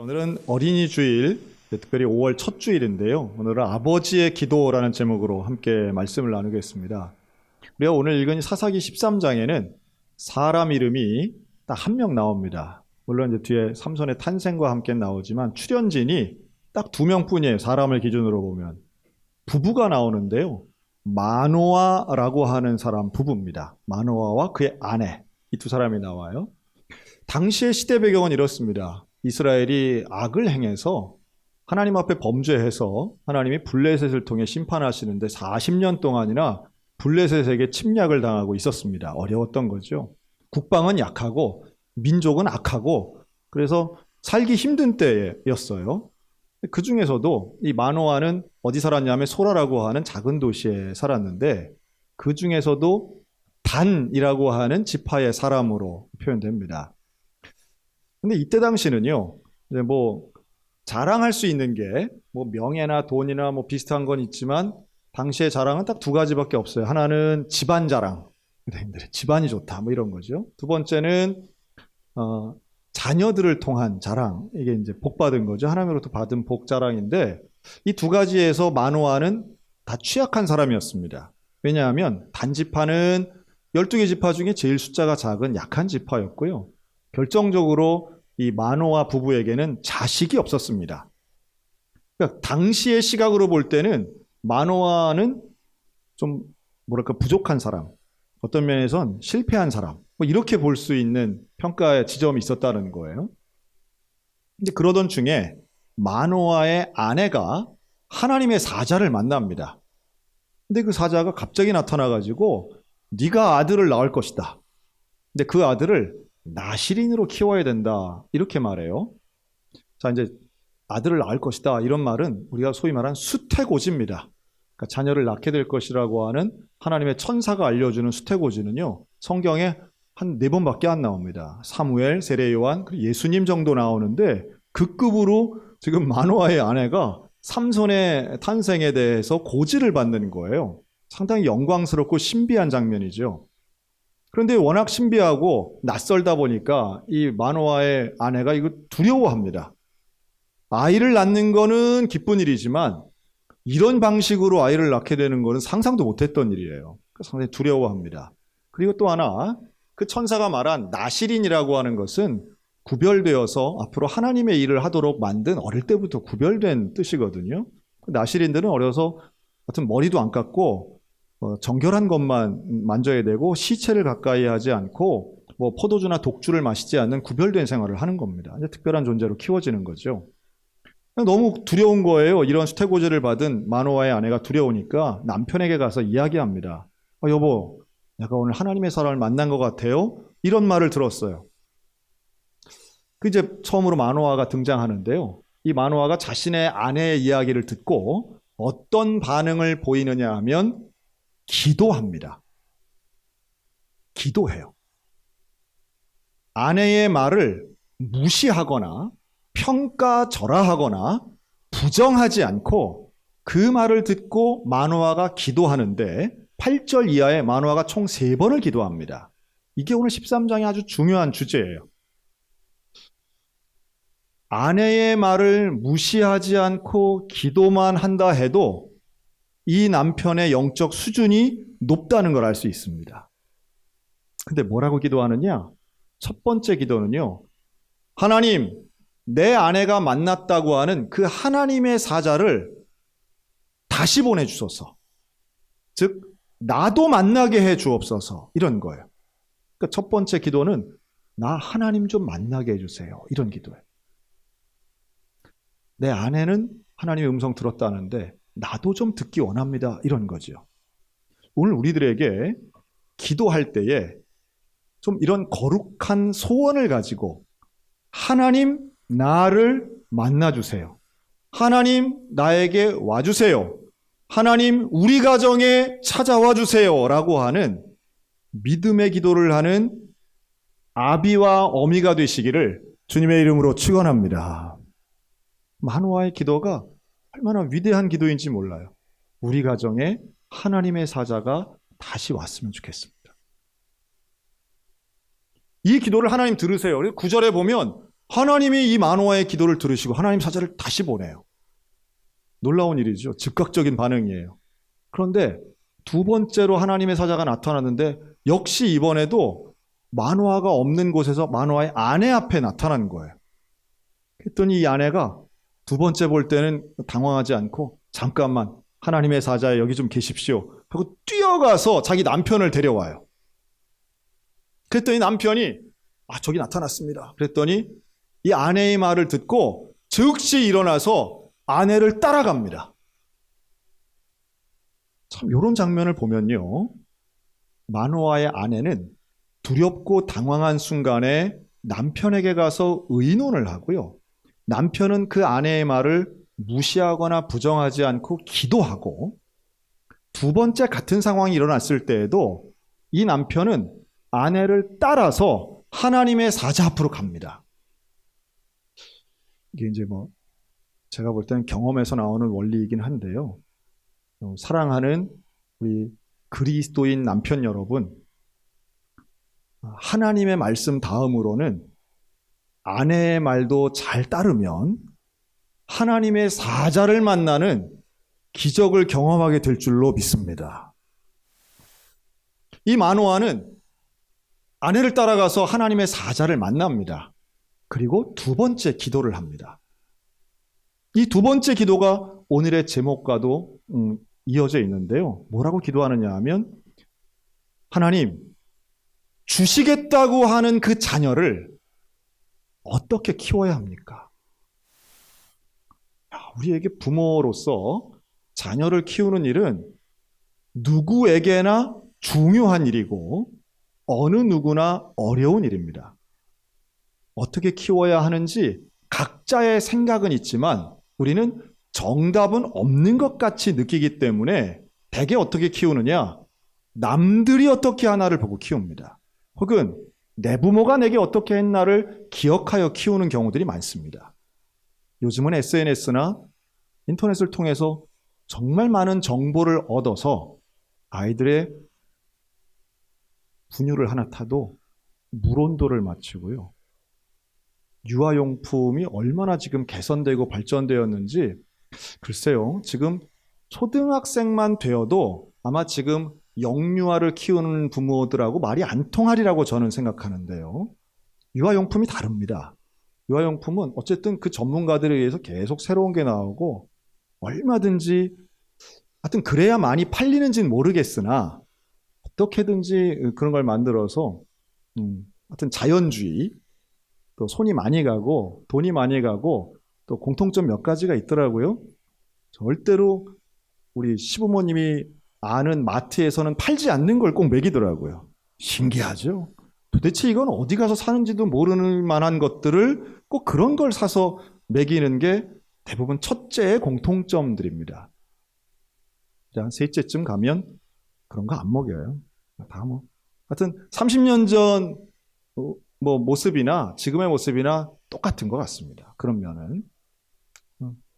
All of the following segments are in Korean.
오늘은 어린이 주일, 특별히 5월 첫 주일인데요. 오늘은 아버지의 기도라는 제목으로 함께 말씀을 나누겠습니다. 우리가 오늘 읽은 사사기 13장에는 사람 이름이 딱 한 명 나옵니다. 물론 이제 뒤에 삼손의 탄생과 함께 나오지만 출연진이 딱 2명뿐이에요. 사람을 기준으로 보면. 부부가 나오는데요. 마노아라고 하는 사람 부부입니다. 마노아와 그의 아내, 이 두 사람이 나와요. 당시의 시대 배경은 이렇습니다. 이스라엘이 악을 행해서 하나님 앞에 범죄해서 하나님이 블레셋을 통해 심판하시는데 40년 동안이나 블레셋에게 침략을 당하고 있었습니다. 어려웠던 거죠. 국방은 약하고 민족은 악하고 그래서 살기 힘든 때였어요. 그 중에서도 이 마노아는 어디 살았냐면 소라라고 하는 작은 도시에 살았는데 그 중에서도 단이라고 하는 지파의 사람으로 표현됩니다. 근데 이때 당시는요, 이제 뭐 자랑할 수 있는 게 뭐 명예나 돈이나 뭐 비슷한 건 있지만 당시의 자랑은 딱 2가지밖에 없어요. 하나는 집안 자랑, 집안이 좋다 뭐 이런 거죠. 두 번째는 자녀들을 통한 자랑, 이게 이제 복 받은 거죠. 하나님으로부터 받은 복 자랑인데 이 2가지에서 마노아는 다 취약한 사람이었습니다. 왜냐하면 단지파는 12개 지파 중에 제일 숫자가 작은 약한 지파였고요. 결정적으로 이 마노아 부부에게는 자식이 없었습니다. 그러니까 당시의 시각으로 볼 때는 마노아는 좀 뭐랄까 부족한 사람, 어떤 면에선 실패한 사람, 뭐 이렇게 볼 수 있는 평가의 지점이 있었다는 거예요. 근데 그러던 중에 마노아의 아내가 하나님의 사자를 만납니다. 근데 그 사자가 갑자기 나타나가지고 네가 아들을 낳을 것이다. 근데 그 아들을 나실인으로 키워야 된다. 이렇게 말해요. 자, 이제 아들을 낳을 것이다. 이런 말은 우리가 소위 말하는 수태고지입니다. 그러니까 자녀를 낳게 될 것이라고 하는 하나님의 천사가 알려주는 수태고지는요. 성경에 한 4번밖에 안 나옵니다. 사무엘, 세례 요한, 예수님 정도 나오는데 그 급으로 지금 마노아의 아내가 삼손의 탄생에 대해서 고지를 받는 거예요. 상당히 영광스럽고 신비한 장면이죠. 그런데 워낙 신비하고 낯설다 보니까 이 마노아의 아내가 이거 두려워합니다. 아이를 낳는 거는 기쁜 일이지만 이런 방식으로 아이를 낳게 되는 거는 상상도 못했던 일이에요. 상당히 두려워합니다. 그리고 또 하나, 그 천사가 말한 나실인이라고 하는 것은 구별되어서 앞으로 하나님의 일을 하도록 만든 어릴 때부터 구별된 뜻이거든요. 나실인들은 어려서 하여튼 머리도 안 깎고 정결한 것만 만져야 되고 시체를 가까이 하지 않고 뭐 포도주나 독주를 마시지 않는 구별된 생활을 하는 겁니다. 이제 특별한 존재로 키워지는 거죠. 너무 두려운 거예요. 이런 수태고지를 받은 마노아의 아내가 두려우니까 남편에게 가서 이야기합니다. 여보, 내가 오늘 하나님의 사람을 만난 것 같아요. 이런 말을 들었어요. 그 이제 처음으로 마노아가 등장하는데요. 이 마노아가 자신의 아내의 이야기를 듣고 어떤 반응을 보이느냐 하면 기도합니다. 기도해요. 아내의 말을 무시하거나 평가절하하거나 부정하지 않고 그 말을 듣고 마노아가 기도하는데 8절 이하에 마노아가 총 3번을 기도합니다. 이게 오늘 13장의 아주 중요한 주제예요. 아내의 말을 무시하지 않고 기도만 한다 해도 이 남편의 영적 수준이 높다는 걸 알 수 있습니다. 근데 뭐라고 기도하느냐? 첫 번째 기도는요. 하나님, 내 아내가 만났다고 하는 그 하나님의 사자를 다시 보내주소서. 즉, 나도 만나게 해 주옵소서. 이런 거예요. 그러니까 첫 번째 기도는 나 하나님 좀 만나게 해주세요. 이런 기도예요. 내 아내는 하나님의 음성 들었다는데 나도 좀 듣기 원합니다. 이런 거죠. 오늘 우리들에게 기도할 때에 좀 이런 거룩한 소원을 가지고 하나님 나를 만나주세요. 하나님 나에게 와주세요. 하나님 우리 가정에 찾아와 주세요. 라고 하는 믿음의 기도를 하는 아비와 어미가 되시기를 주님의 이름으로 축원합니다. 마노아의 기도가 얼마나 위대한 기도인지 몰라요. 우리 가정에 하나님의 사자가 다시 왔으면 좋겠습니다. 이 기도를 하나님 들으세요. 9절에 보면 하나님이 이 마노아의 기도를 들으시고 하나님 사자를 다시 보내요. 놀라운 일이죠. 즉각적인 반응이에요. 그런데 두 번째로 하나님의 사자가 나타났는데 역시 이번에도 마노아가 없는 곳에서 마노아의 아내 앞에 나타난 거예요. 그랬더니 이 아내가 두 번째 볼 때는 당황하지 않고 잠깐만 하나님의 사자 여기 좀 계십시오 하고 뛰어가서 자기 남편을 데려와요. 그랬더니 남편이 저기 나타났습니다. 그랬더니 이 아내의 말을 듣고 즉시 일어나서 아내를 따라갑니다. 참 이런 장면을 보면요. 마노아의 아내는 두렵고 당황한 순간에 남편에게 가서 의논을 하고요. 남편은 그 아내의 말을 무시하거나 부정하지 않고 기도하고 두 번째 같은 상황이 일어났을 때에도 이 남편은 아내를 따라서 하나님의 사자 앞으로 갑니다. 이게 이제 제가 볼 때는 경험에서 나오는 원리이긴 한데요. 사랑하는 우리 그리스도인 남편 여러분, 하나님의 말씀 다음으로는 아내의 말도 잘 따르면 하나님의 사자를 만나는 기적을 경험하게 될 줄로 믿습니다. 이 마노아는 아내를 따라가서 하나님의 사자를 만납니다. 그리고 두 번째 기도를 합니다. 이 두 번째 기도가 오늘의 제목과도 이어져 있는데요. 뭐라고 기도하느냐 하면 하나님, 주시겠다고 하는 그 자녀를 어떻게 키워야 합니까? 우리에게 부모로서 자녀를 키우는 일은 누구에게나 중요한 일이고 어느 누구나 어려운 일입니다. 어떻게 키워야 하는지 각자의 생각은 있지만 우리는 정답은 없는 것 같이 느끼기 때문에 대개 어떻게 키우느냐? 남들이 어떻게 하나를 보고 키웁니다. 혹은 내 부모가 내게 어떻게 했나를 기억하여 키우는 경우들이 많습니다. 요즘은 SNS나 인터넷을 통해서 정말 많은 정보를 얻어서 아이들의 분유를 하나 타도 물온도를 맞추고요. 유아용품이 얼마나 지금 개선되고 발전되었는지 글쎄요. 지금 초등학생만 되어도 아마 지금 영유아를 키우는 부모들하고 말이 안 통하리라고 저는 생각하는데요. 유아용품이 다릅니다. 유아용품은 어쨌든 그 전문가들에 의해서 계속 새로운 게 나오고 얼마든지 하여튼 그래야 많이 팔리는지는 모르겠으나 어떻게든지 그런 걸 만들어서 하여튼 자연주의 또 손이 많이 가고 돈이 많이 가고 또 공통점 몇 가지가 있더라고요. 절대로 우리 시부모님이 아는 마트에서는 팔지 않는 걸 꼭 먹이더라고요. 신기하죠? 도대체 이건 어디 가서 사는지도 모르는 만한 것들을 꼭 그런 걸 사서 먹이는 게 대부분 첫째의 공통점들입니다. 자, 셋째쯤 가면 그런 거 안 먹여요. 다 하여튼 30년 전 모습이나 지금의 모습이나 똑같은 것 같습니다. 그런 면은.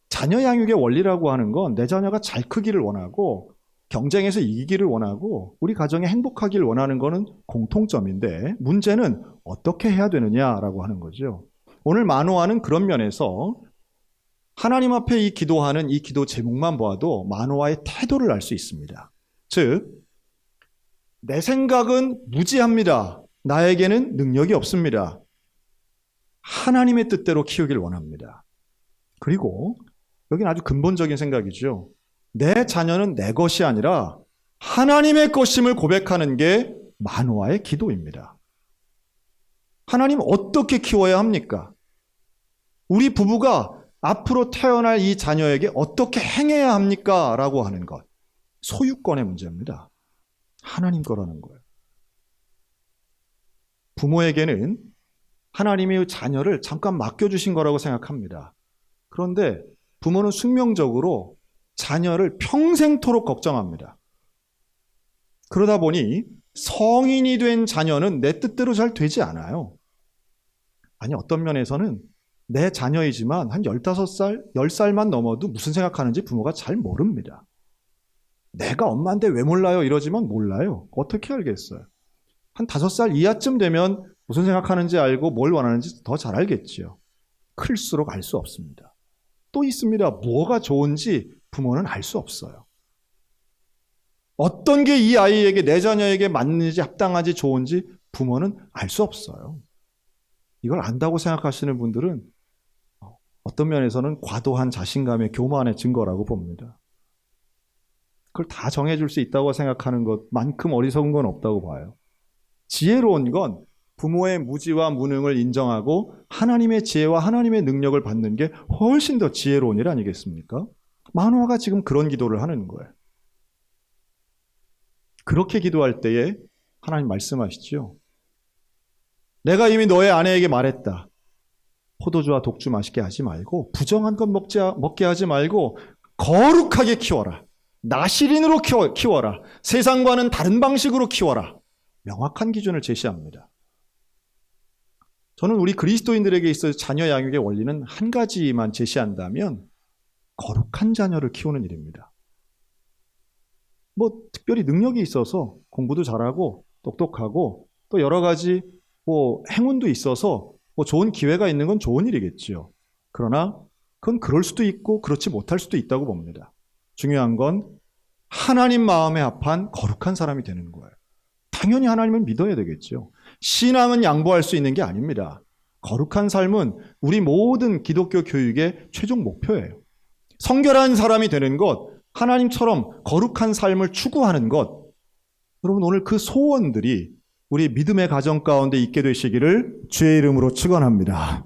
자녀 양육의 원리라고 하는 건 내 자녀가 잘 크기를 원하고 경쟁에서 이기기를 원하고 우리 가정이 행복하기를 원하는 것은 공통점인데 문제는 어떻게 해야 되느냐라고 하는 거죠. 오늘 마노아는 그런 면에서 하나님 앞에 이 기도하는 이 기도 제목만 보아도 마노아의 태도를 알 수 있습니다. 즉, 내 생각은 무지합니다. 나에게는 능력이 없습니다. 하나님의 뜻대로 키우길 원합니다. 그리고 여기는 아주 근본적인 생각이죠. 내 자녀는 내 것이 아니라 하나님의 것임을 고백하는 게 마노아의 기도입니다. 하나님 어떻게 키워야 합니까? 우리 부부가 앞으로 태어날 이 자녀에게 어떻게 행해야 합니까? 라고 하는 것. 소유권의 문제입니다. 하나님 거라는 거예요. 부모에게는 하나님이 자녀를 잠깐 맡겨주신 거라고 생각합니다. 그런데 부모는 숙명적으로 자녀를 평생토록 걱정합니다. 그러다 보니 성인이 된 자녀는 내 뜻대로 잘 되지 않아요. 아니, 어떤 면에서는 내 자녀이지만 한 15살, 10살만 넘어도 무슨 생각하는지 부모가 잘 모릅니다. 내가 엄마인데 왜 몰라요? 이러지만 몰라요. 어떻게 알겠어요? 한 5살 이하쯤 되면 무슨 생각하는지 알고 뭘 원하는지 더 잘 알겠지요. 클수록 알 수 없습니다. 또 있습니다. 뭐가 좋은지 부모는 알 수 없어요. 어떤 게 이 아이에게, 내 자녀에게 맞는지 합당하지 좋은지 부모는 알 수 없어요. 이걸 안다고 생각하시는 분들은 어떤 면에서는 과도한 자신감의 교만의 증거라고 봅니다. 그걸 다 정해줄 수 있다고 생각하는 것만큼 어리석은 건 없다고 봐요. 지혜로운 건 부모의 무지와 무능을 인정하고 하나님의 지혜와 하나님의 능력을 받는 게 훨씬 더 지혜로운 일 아니겠습니까? 마노아가 지금 그런 기도를 하는 거예요. 그렇게 기도할 때에 하나님 말씀하시죠. 내가 이미 너의 아내에게 말했다. 포도주와 독주 맛있게 하지 말고 부정한 것 먹게 하지 말고 거룩하게 키워라. 나시린으로 키워라. 세상과는 다른 방식으로 키워라. 명확한 기준을 제시합니다. 저는 우리 그리스도인들에게 있어서 자녀 양육의 원리는 한 가지만 제시한다면 거룩한 자녀를 키우는 일입니다. 특별히 능력이 있어서 공부도 잘하고 똑똑하고 또 여러 가지 행운도 있어서 좋은 기회가 있는 건 좋은 일이겠지요. 그러나 그건 그럴 수도 있고 그렇지 못할 수도 있다고 봅니다. 중요한 건 하나님 마음에 합한 거룩한 사람이 되는 거예요. 당연히 하나님을 믿어야 되겠죠. 신앙은 양보할 수 있는 게 아닙니다. 거룩한 삶은 우리 모든 기독교 교육의 최종 목표예요. 성결한 사람이 되는 것, 하나님처럼 거룩한 삶을 추구하는 것, 여러분 오늘 그 소원들이 우리 믿음의 가정 가운데 있게 되시기를 주의 이름으로 축원합니다.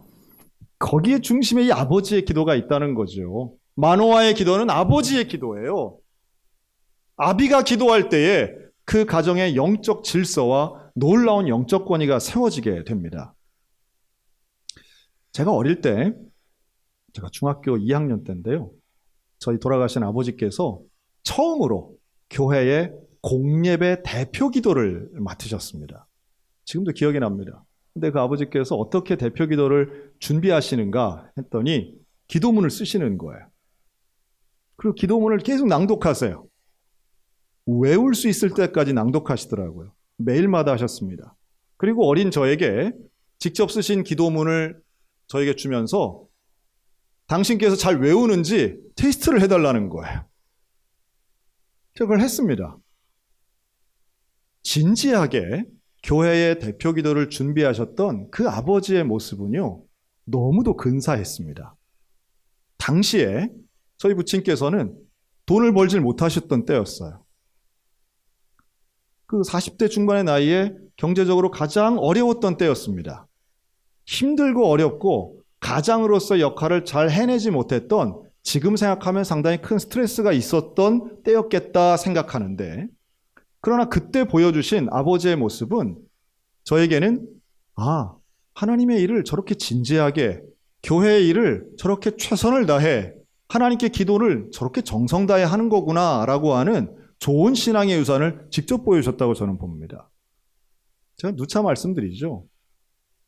거기에 중심에 이 아버지의 기도가 있다는 거죠. 마노아의 기도는 아버지의 기도예요. 아비가 기도할 때에 그 가정의 영적 질서와 놀라운 영적 권위가 세워지게 됩니다. 제가 어릴 때, 제가 중학교 2학년 때인데요. 저희 돌아가신 아버지께서 처음으로 교회의 공예배 대표 기도를 맡으셨습니다. 지금도 기억이 납니다. 근데 그 아버지께서 어떻게 대표 기도를 준비하시는가 했더니 기도문을 쓰시는 거예요. 그리고 기도문을 계속 낭독하세요. 외울 수 있을 때까지 낭독하시더라고요. 매일마다 하셨습니다. 그리고 어린 저에게 직접 쓰신 기도문을 저에게 주면서 당신께서 잘 외우는지 테스트를 해달라는 거예요. 그걸 했습니다. 진지하게 교회의 대표 기도를 준비하셨던 그 아버지의 모습은요, 너무도 근사했습니다. 당시에 저희 부친께서는 돈을 벌질 못하셨던 때였어요. 그 40대 중반의 나이에 경제적으로 가장 어려웠던 때였습니다. 힘들고 어렵고 가장으로서 역할을 잘 해내지 못했던, 지금 생각하면 상당히 큰 스트레스가 있었던 때였겠다 생각하는데, 그러나 그때 보여주신 아버지의 모습은 저에게는 하나님의 일을 저렇게 진지하게, 교회의 일을 저렇게 최선을 다해, 하나님께 기도를 저렇게 정성 다해 하는 거구나 라고 하는 좋은 신앙의 유산을 직접 보여주셨다고 저는 봅니다. 제가 누차 말씀드리죠.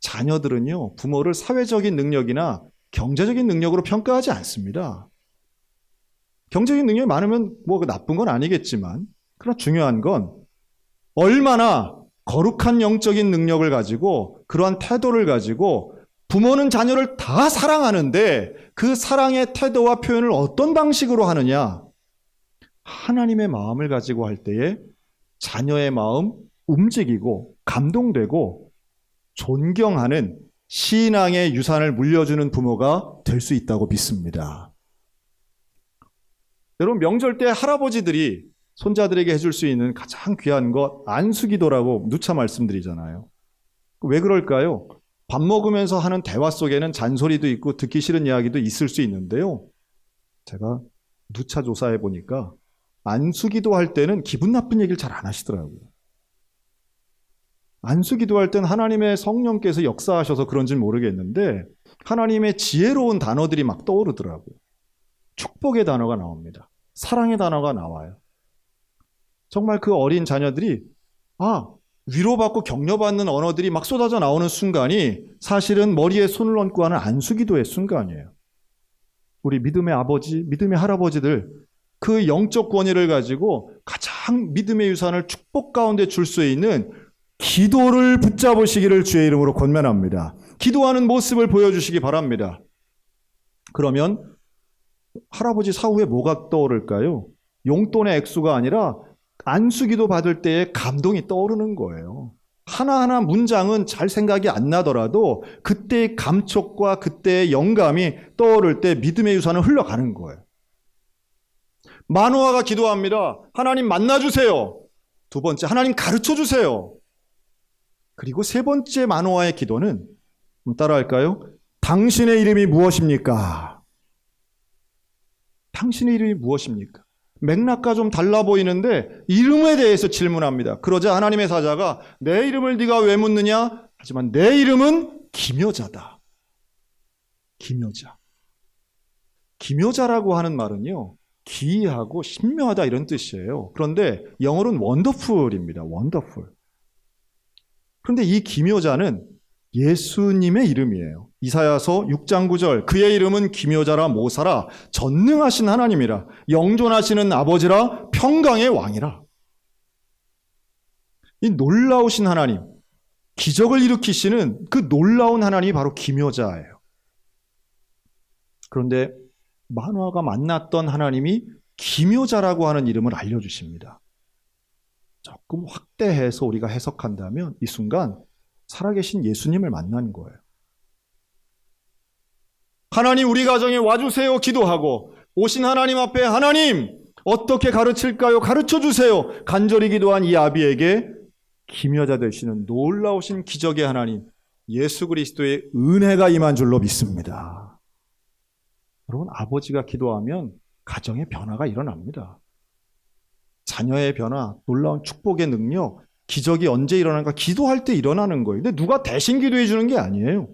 자녀들은요, 부모를 사회적인 능력이나 경제적인 능력으로 평가하지 않습니다. 경제적인 능력이 많으면 나쁜 건 아니겠지만, 그러나 중요한 건 얼마나 거룩한 영적인 능력을 가지고 그러한 태도를 가지고 부모는 자녀를 다 사랑하는데 그 사랑의 태도와 표현을 어떤 방식으로 하느냐, 하나님의 마음을 가지고 할 때에 자녀의 마음 움직이고 감동되고 존경하는 신앙의 유산을 물려주는 부모가 될 수 있다고 믿습니다. 여러분, 명절 때 할아버지들이 손자들에게 해줄 수 있는 가장 귀한 것, 안수기도라고 누차 말씀드리잖아요. 왜 그럴까요? 밥 먹으면서 하는 대화 속에는 잔소리도 있고 듣기 싫은 이야기도 있을 수 있는데요. 제가 누차 조사해 보니까 안수기도 할 때는 기분 나쁜 얘기를 잘 안 하시더라고요. 안수기도 할 때는 하나님의 성령께서 역사하셔서 그런지는 모르겠는데 하나님의 지혜로운 단어들이 막 떠오르더라고요. 축복의 단어가 나옵니다. 사랑의 단어가 나와요. 정말 그 어린 자녀들이 위로받고 격려받는 언어들이 막 쏟아져 나오는 순간이 사실은 머리에 손을 얹고 하는 안수기도의 순간이에요. 우리 믿음의 아버지, 믿음의 할아버지들, 그 영적 권위를 가지고 가장 믿음의 유산을 축복 가운데 줄 수 있는 기도를 붙잡으시기를 주의 이름으로 권면합니다. 기도하는 모습을 보여주시기 바랍니다. 그러면 할아버지 사후에 뭐가 떠오를까요? 용돈의 액수가 아니라 안수기도 받을 때의 감동이 떠오르는 거예요. 하나하나 문장은 잘 생각이 안 나더라도 그때의 감촉과 그때의 영감이 떠오를 때 믿음의 유산은 흘러가는 거예요. 마노아가 기도합니다. 하나님 만나주세요. 두 번째, 하나님 가르쳐주세요. 그리고 세 번째 마노아의 기도는 따라할까요? 당신의 이름이 무엇입니까? 당신의 이름이 무엇입니까? 맥락과 좀 달라 보이는데 이름에 대해서 질문합니다. 그러자 하나님의 사자가 내 이름을 네가 왜 묻느냐? 하지만 내 이름은 기묘자다. 기묘자. 기묘자라고 하는 말은요, 기이하고 신묘하다 이런 뜻이에요. 그런데 영어로는 원더풀입니다. 원더풀. 그런데 이 기묘자는 예수님의 이름이에요. 이사야서 6장 9절 그의 이름은 기묘자라 모사라 전능하신 하나님이라 영존하시는 아버지라 평강의 왕이라. 이 놀라우신 하나님, 기적을 일으키시는 그 놀라운 하나님이 바로 기묘자예요. 그런데 마노아가 만났던 하나님이 기묘자라고 하는 이름을 알려주십니다. 조금 확대해서 우리가 해석한다면 이 순간 살아계신 예수님을 만난 거예요. 하나님 우리 가정에 와주세요 기도하고 오신 하나님 앞에 하나님 어떻게 가르칠까요? 가르쳐주세요. 간절히 기도한 이 아비에게 기묘자 되시는 놀라우신 기적의 하나님 예수 그리스도의 은혜가 임한 줄로 믿습니다. 여러분, 아버지가 기도하면 가정의 변화가 일어납니다. 자녀의 변화, 놀라운 축복의 능력, 기적이 언제 일어나는가? 기도할 때 일어나는 거예요. 근데 누가 대신 기도해 주는 게 아니에요.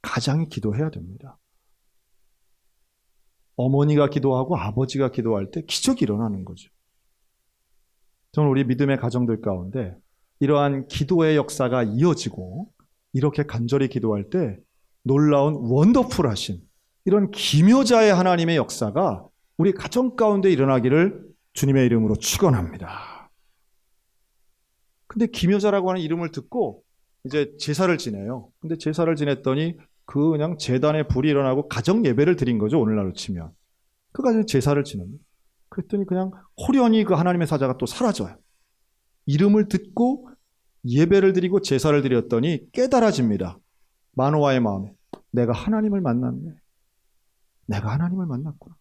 가장이 기도해야 됩니다. 어머니가 기도하고 아버지가 기도할 때 기적이 일어나는 거죠. 저는 우리 믿음의 가정들 가운데 이러한 기도의 역사가 이어지고 이렇게 간절히 기도할 때 놀라운 원더풀하신 이런 기묘자의 하나님의 역사가 우리 가정 가운데 일어나기를 주님의 이름으로 축원합니다. 근데 기묘자라고 하는 이름을 듣고 이제 제사를 지내요. 근데 제사를 지냈더니 그냥 제단에 불이 일어나고 가정 예배를 드린 거죠. 오늘날로 치면. 그 가정 제사를 지냅니다. 그랬더니 그냥 호련히 그 하나님의 사자가 또 사라져요. 이름을 듣고 예배를 드리고 제사를 드렸더니 깨달아집니다. 마노아의 마음에 내가 하나님을 만났네. 내가 하나님을 만났구나.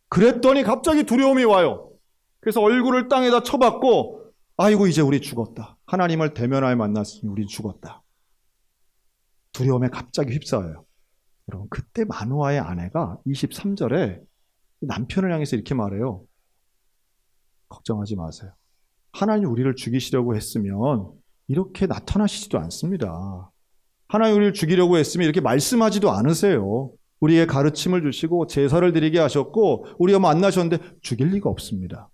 그랬더니 갑자기 두려움이 와요. 그래서 얼굴을 땅에다 쳐박고 아이고 이제 우리 죽었다. 하나님을 대면하여 만났으니 우리 죽었다. 두려움에 갑자기 휩싸여요. 여러분 그때 마노아의 아내가 23절에 남편을 향해서 이렇게 말해요. 걱정하지 마세요. 하나님 우리를 죽이시려고 했으면 이렇게 나타나시지도 않습니다. 하나님 우리를 죽이려고 했으면 이렇게 말씀하지도 않으세요. 우리의 가르침을 주시고 제사를 드리게 하셨고 우리가 만나셨는데 죽일 리가 없습니다.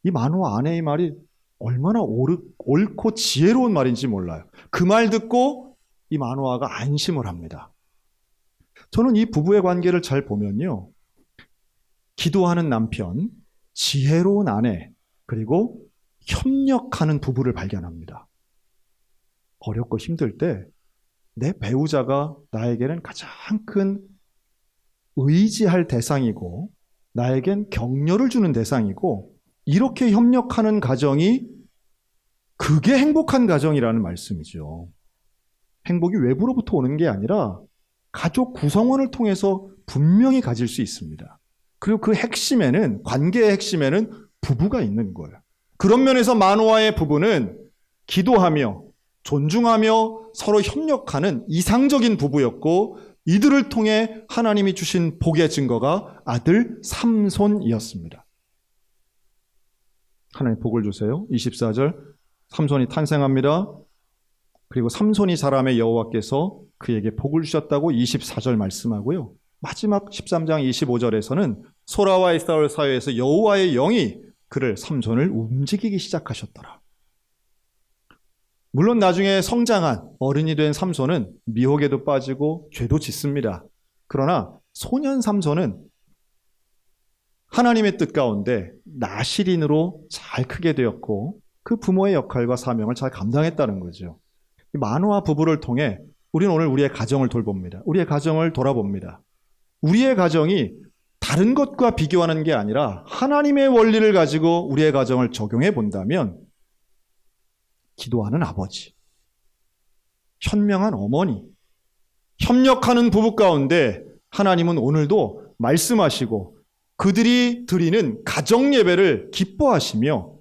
이 마노아 아내의 말이 얼마나 옳고 지혜로운 말인지 몰라요. 그 말 듣고 이 마노아가 안심을 합니다. 저는 이 부부의 관계를 잘 보면요. 기도하는 남편, 지혜로운 아내, 그리고 협력하는 부부를 발견합니다. 어렵고 힘들 때 내 배우자가 나에게는 가장 큰 의지할 대상이고 나에겐 격려를 주는 대상이고 이렇게 협력하는 가정이 그게 행복한 가정이라는 말씀이죠. 행복이 외부로부터 오는 게 아니라 가족 구성원을 통해서 분명히 가질 수 있습니다. 그리고 그 핵심에는 관계의 핵심에는 부부가 있는 거예요. 그런 면에서 마노아의 부부는 기도하며 존중하며 서로 협력하는 이상적인 부부였고 이들을 통해 하나님이 주신 복의 증거가 아들 삼손이었습니다. 하나님 복을 주세요. 24절 삼손이 탄생합니다. 그리고 삼손이 자라매 여호와께서 그에게 복을 주셨다고 24절 말씀하고요. 마지막 13장 25절에서는 소라와 에사울 사이에서 여호와의 영이 그를 삼손을 움직이기 시작하셨더라. 물론 나중에 성장한 어른이 된 삼손은 미혹에도 빠지고 죄도 짓습니다. 그러나 소년 삼손은 하나님의 뜻 가운데 나실인으로 잘 크게 되었고 그 부모의 역할과 사명을 잘 감당했다는 거죠. 마노아 부부를 통해 우리는 오늘 우리의 가정을 돌봅니다. 우리의 가정을 돌아봅니다. 우리의 가정이 다른 것과 비교하는 게 아니라 하나님의 원리를 가지고 우리의 가정을 적용해 본다면 기도하는 아버지, 현명한 어머니, 협력하는 부부 가운데 하나님은 오늘도 말씀하시고 그들이 드리는 가정 예배를 기뻐하시며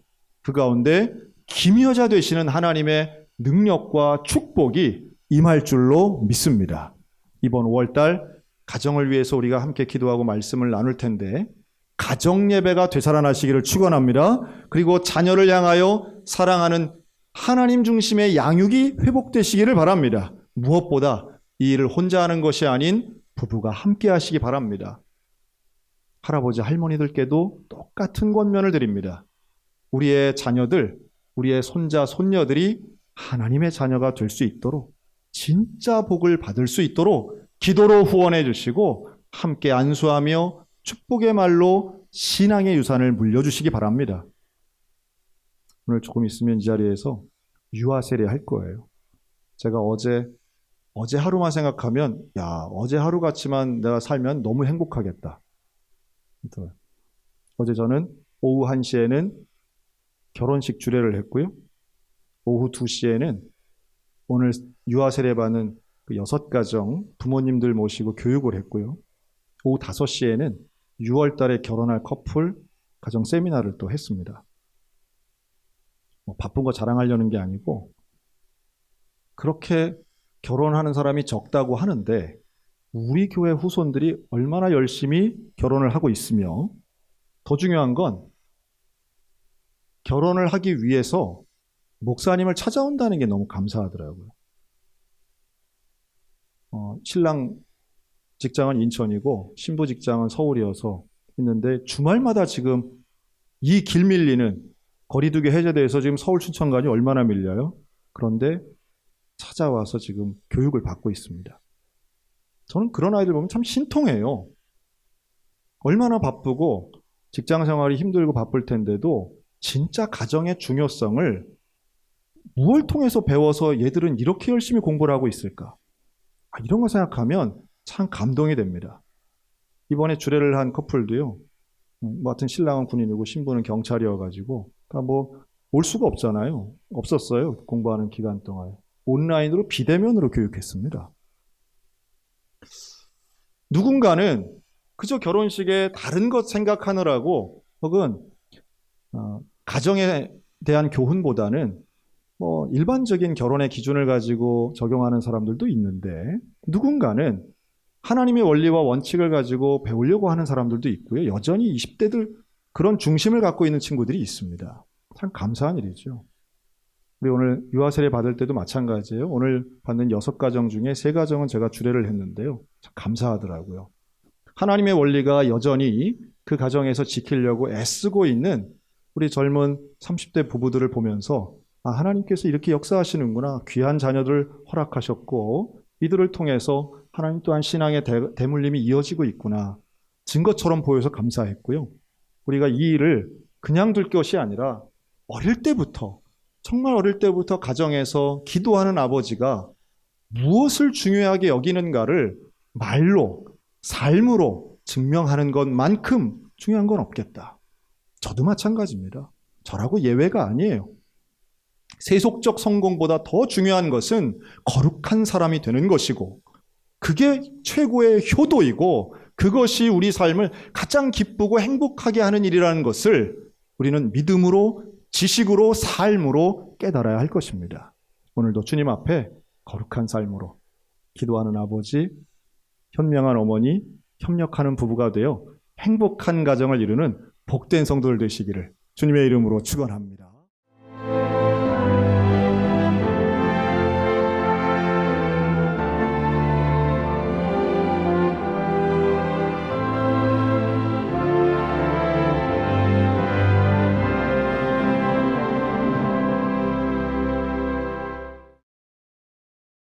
그 가운데 기묘자 되시는 하나님의 능력과 축복이 임할 줄로 믿습니다. 이번 5월달 가정을 위해서 우리가 함께 기도하고 말씀을 나눌 텐데 가정 예배가 되살아나시기를 축원합니다. 그리고 자녀를 향하여 사랑하는 하나님 중심의 양육이 회복되시기를 바랍니다. 무엇보다 이 일을 혼자 하는 것이 아닌 부부가 함께 하시기 바랍니다. 할아버지 할머니들께도 똑같은 권면을 드립니다. 우리의 자녀들, 우리의 손자 손녀들이 하나님의 자녀가 될 수 있도록 진짜 복을 받을 수 있도록 기도로 후원해 주시고 함께 안수하며 축복의 말로 신앙의 유산을 물려주시기 바랍니다. 오늘 조금 있으면 이 자리에서 유아 세례 할 거예요. 제가 어제 하루만 생각하면 어제 하루 같이만 내가 살면 너무 행복하겠다. 어제 저는 오후 1시에는 결혼식 주례를 했고요. 오후 2시에는 오늘 유아 세례 받는 그 6가정 부모님들 모시고 교육을 했고요. 오후 5시에는 6월 달에 결혼할 커플 가정 세미나를 또 했습니다. 바쁜 거 자랑하려는 게 아니고 그렇게 결혼하는 사람이 적다고 하는데 우리 교회 후손들이 얼마나 열심히 결혼을 하고 있으며 더 중요한 건 결혼을 하기 위해서 목사님을 찾아온다는 게 너무 감사하더라고요. 신랑 직장은 인천이고 신부 직장은 서울이어서 있는데 주말마다 지금 이 길 밀리는 거리두기 해제돼서 지금 서울 춘천간이 얼마나 밀려요? 그런데 찾아와서 지금 교육을 받고 있습니다. 저는 그런 아이들 보면 참 신통해요. 얼마나 바쁘고 직장 생활이 힘들고 바쁠 텐데도 진짜 가정의 중요성을 무엇을 통해서 배워서 얘들은 이렇게 열심히 공부를 하고 있을까? 이런 거 생각하면 참 감동이 됩니다. 이번에 주례를 한 커플도요. 하여튼 신랑은 군인이고 신부는 경찰이어가지고 올 수가 없잖아요. 없었어요. 공부하는 기간 동안. 온라인으로 비대면으로 교육했습니다. 누군가는 그저 결혼식에 다른 것 생각하느라고 혹은 가정에 대한 교훈보다는 일반적인 결혼의 기준을 가지고 적용하는 사람들도 있는데 누군가는 하나님의 원리와 원칙을 가지고 배우려고 하는 사람들도 있고요. 여전히 20대들 그런 중심을 갖고 있는 친구들이 있습니다. 참 감사한 일이죠. 우리 오늘 유아 세례 받을 때도 마찬가지예요. 오늘 받는 6가정 중에 3가정은 제가 주례를 했는데요. 참 감사하더라고요. 하나님의 원리가 여전히 그 가정에서 지키려고 애쓰고 있는 우리 젊은 30대 부부들을 보면서 하나님께서 이렇게 역사하시는구나. 귀한 자녀들 허락하셨고 이들을 통해서 하나님 또한 신앙의 대물림이 이어지고 있구나. 증거처럼 보여서 감사했고요. 우리가 이 일을 그냥 둘 것이 아니라 어릴 때부터 정말 어릴 때부터 가정에서 기도하는 아버지가 무엇을 중요하게 여기는가를 말로 삶으로 증명하는 것만큼 중요한 건 없겠다. 저도 마찬가지입니다. 저라고 예외가 아니에요. 세속적 성공보다 더 중요한 것은 거룩한 사람이 되는 것이고 그게 최고의 효도이고 그것이 우리 삶을 가장 기쁘고 행복하게 하는 일이라는 것을 우리는 믿음으로 지식으로 삶으로 깨달아야 할 것입니다. 오늘도 주님 앞에 거룩한 삶으로 기도하는 아버지, 현명한 어머니, 협력하는 부부가 되어 행복한 가정을 이루는 복된 성도들 되시기를 주님의 이름으로 축원합니다.